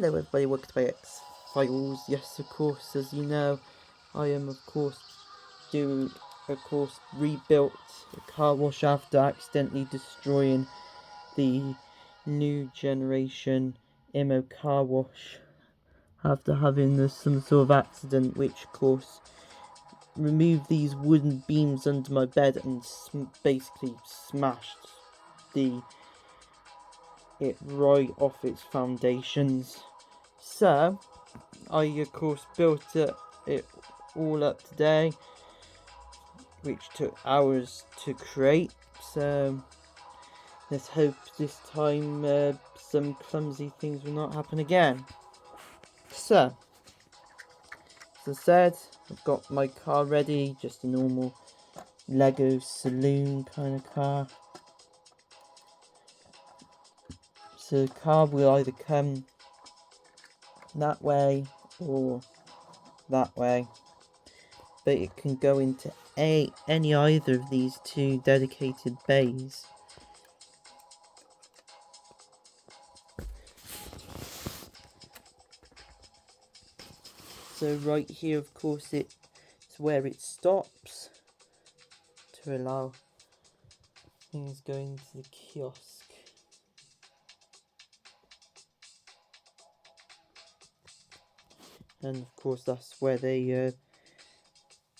Hello everybody, welcome to my X-Files. Yes, of course, as you know, I am rebuilt a car wash after accidentally destroying the new generation Imo Car Wash after having some sort of accident, which of course removed these wooden beams under my bed and basically smashed it right off its foundations. So I of course built it all up today, which took hours to create. So let's hope this time some clumsy things will not happen again. So as I said, I've got my car ready, just a normal Lego Saloon kind of car. So the car will either come that way or that way, but it can go into any either of these two dedicated bays. So right here, of course, it's where it stops to allow things going to the kiosk. And of course that's where they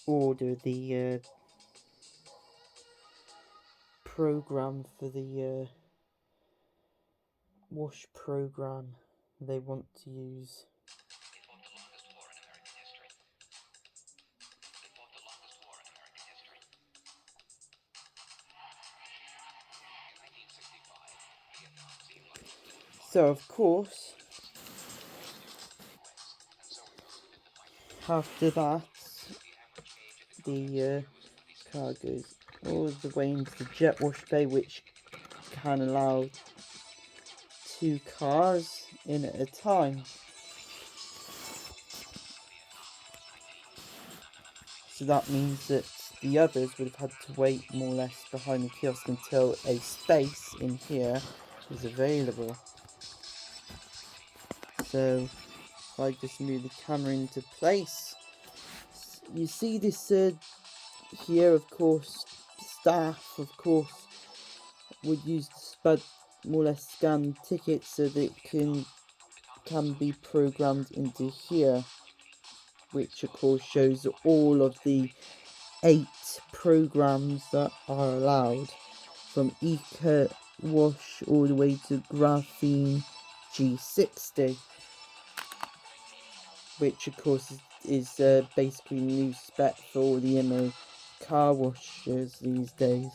order the program for the wash program they want to use. So of course, after that, the car goes all the way into the jet wash bay, which can allow 2 cars in at a time. So that means that the others would have had to wait more or less behind the kiosk until a space in here is available. So if I just move the camera into place, you see this here, of course, staff, of course, would use the more or less scan tickets so that it can be programmed into here, which of course shows all of the 8 programs that are allowed, from Imo Car Wash all the way to Graphene G60, which of course is basically new spec for all the Imo Car Washers these days.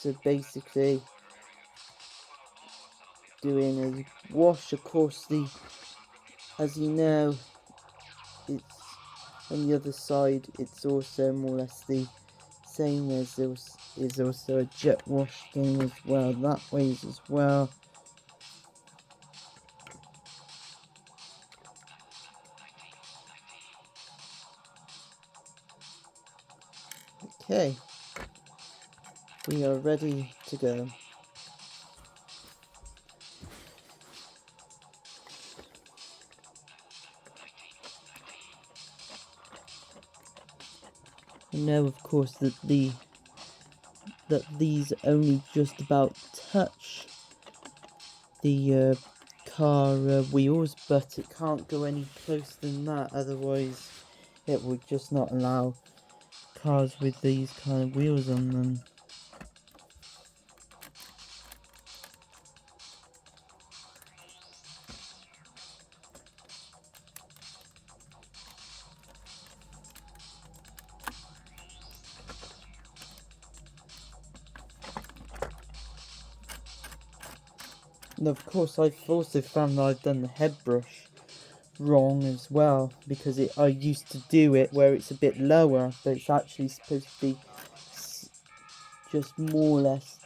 So basically, doing a wash, of course, as you know, it's on the other side, it's also more or less the same as there is also a jet wash thing as well, that way as well. Okay, we are ready to go. I know, of course, that these only just about touch the car wheels, but it can't go any closer than that, otherwise it would just not allow cars with these kind of wheels on them. And of course, I've also found that I've done the head brush wrong as well, because I used to do it where it's a bit lower, but it's actually supposed to be just more or less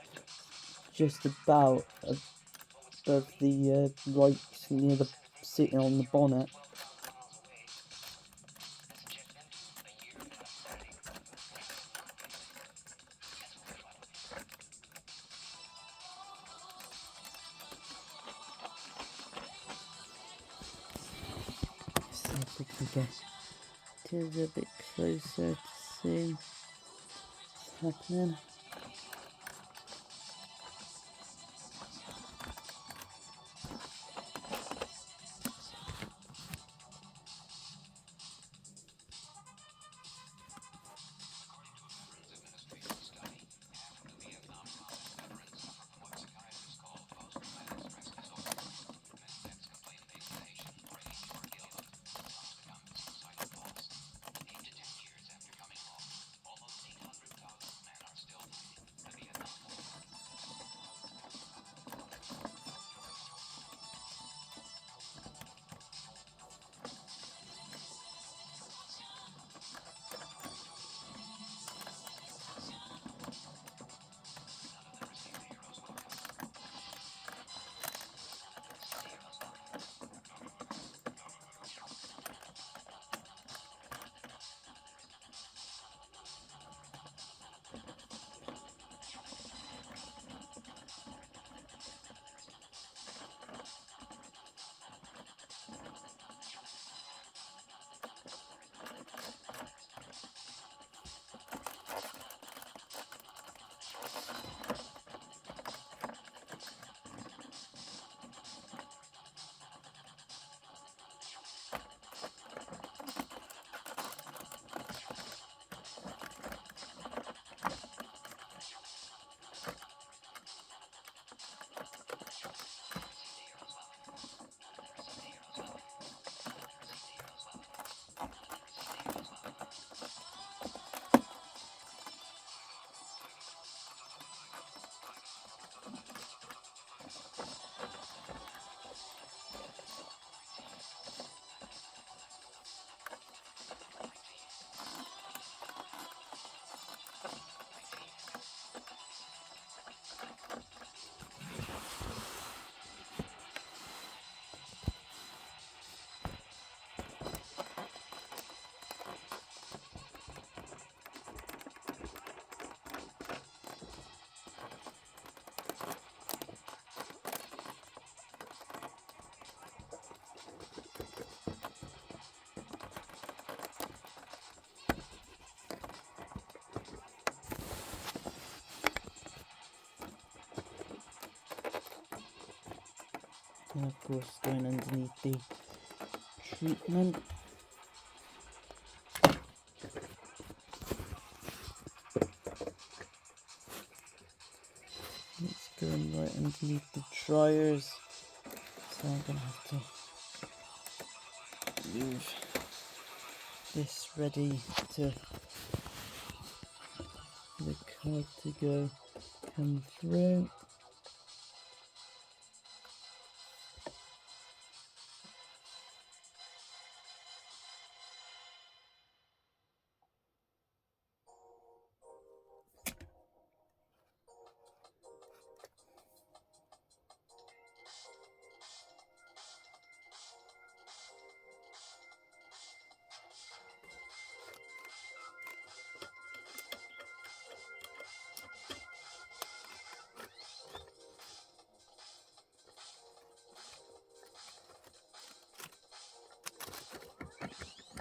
just about above the right near the sitting on the bonnet. we can get it a bit closer to see what's happening. And of course going underneath the treatment. It's going right underneath the dryers, so I'm going to have to move this ready to the card to come through.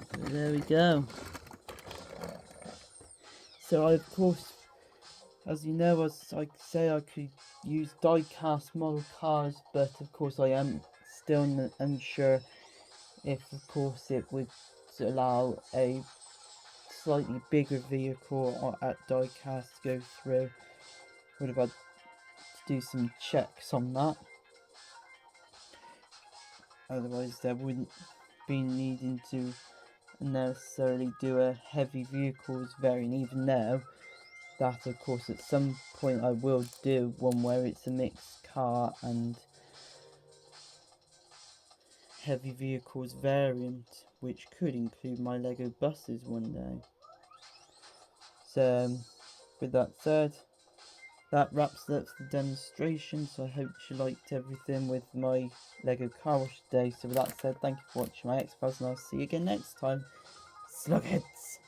So there we go. So I, of course, as you know, as I say, I could use die-cast model cars, but of course I am still unsure if, of course, it would allow a slightly bigger vehicle or at die-cast to go through. Would have had to do some checks on that. Otherwise, there wouldn't be needing to necessarily do a heavy vehicles variant, even though that, of course, at some point I will do one where it's a mixed car and heavy vehicles variant, which could include my Lego buses one day. So with that said, that wraps up the demonstration. So I hope you liked everything with my Lego Car Wash today. So with that said, thank you for watching my X-Files, and I'll see you again next time. Slugheads!